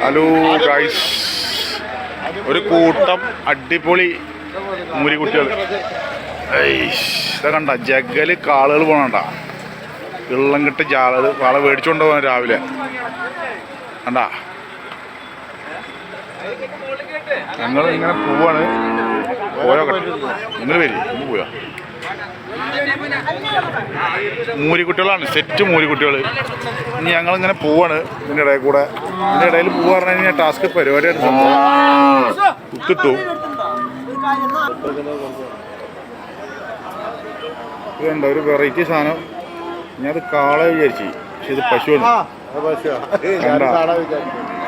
Hello guys, ഒരു കൂട്ടം അടിപൊളി മൂരിക്കുട്ടികൾ. ഇതാ കണ്ട ജഗല് കാളുകൾ പോണണ്ട, വെള്ളം കിട്ട ജാളുകൾ കാളെ മേടിച്ചുകൊണ്ട് പോകാൻ രാവിലെ കണ്ട. ഞങ്ങൾ ഇങ്ങനെ പോവാണ്. പോയോക്കട്ടെ, നിങ്ങൾ വരി, ഇന്ന് പോയാ. മൂരിക്കുട്ടികളാണ്, സെറ്റ് മൂരിക്കുട്ടികൾ. ഇനി ഞങ്ങളിങ്ങനെ പോവാണ്. ഇതിൻ്റെ ഇടയിൽ കൂടെ, ഇതിൻ്റെ ഇടയിൽ പോവാ പറഞ്ഞു കഴിഞ്ഞാൽ ടാസ്ക് പരിപാടിയായിട്ട് കുത്തിട്ടു. ഇതുണ്ട് ഒരു വെറൈറ്റി സാധനം. ഞാൻ അത് കാള വിചാരിച്ചു, പക്ഷെ ഇത് പശുവാണ്.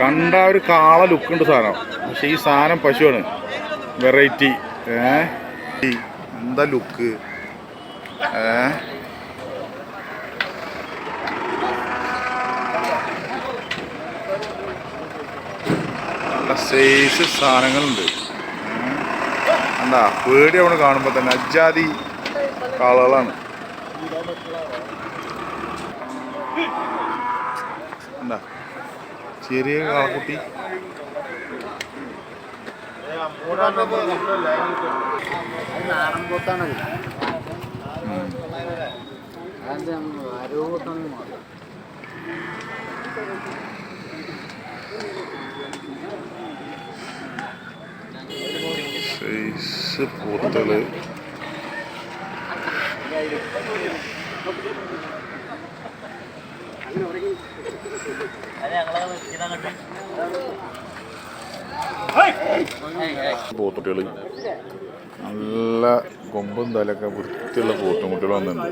കണ്ട ഒരു കാള ലുക്കുണ്ട് സാധനം, പക്ഷെ ഈ സാധനം പശുവാണ്. വെറൈറ്റി. എന്താ ലുക്ക്! നല്ല സൈസ് സാധനങ്ങളുണ്ട്. എന്താ പേടി അവിടെ കാണുമ്പോൾ തന്നെ അജാതി കാളകളാണ്. എന്താ ചെറിയ കാളക്കുട്ടി. സൈസ് പോത്തുകള്. പോത്തുകുട്ടികള് നല്ല കൊമ്പും തലൊക്കെ വൃത്തിയുള്ള പോത്തും കുട്ടികൾ വന്നിട്ടുണ്ട്.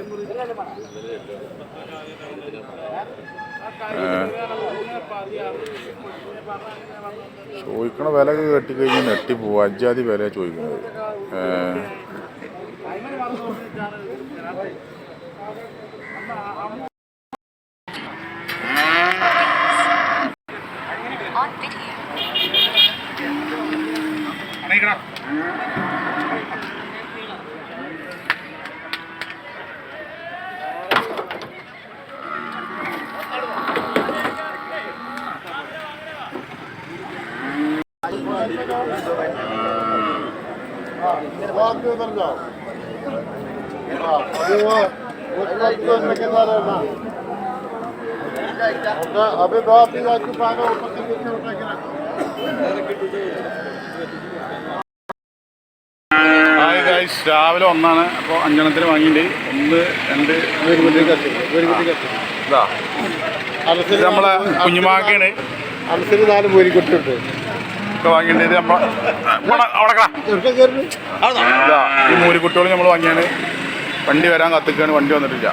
ചോദിക്കണ വില കെട്ടിക്കഴിഞ്ഞാൽ നെട്ടിപ്പോവും. അജാതി വില ചോദിക്കുന്നത്. ഹായ് ഗൈസ്, രാവിലെ ഒന്നാണ്. അപ്പോൾ 5 എണ്ണത്തിന് വാങ്ങിയിട്ട് 1, 2 നമ്മളെ കുഞ്ഞുമാക്കാണ്. 4 മൂരിക്കുട്ടിയുണ്ട് ഒക്കെ വാങ്ങിയിട്ട് ഈ മൂരിക്കുട്ടികൾ നമ്മൾ വാങ്ങിയാണ്. വണ്ടി വരാൻ കത്തിക്കാണ്, വണ്ടി വന്നിട്ടില്ല.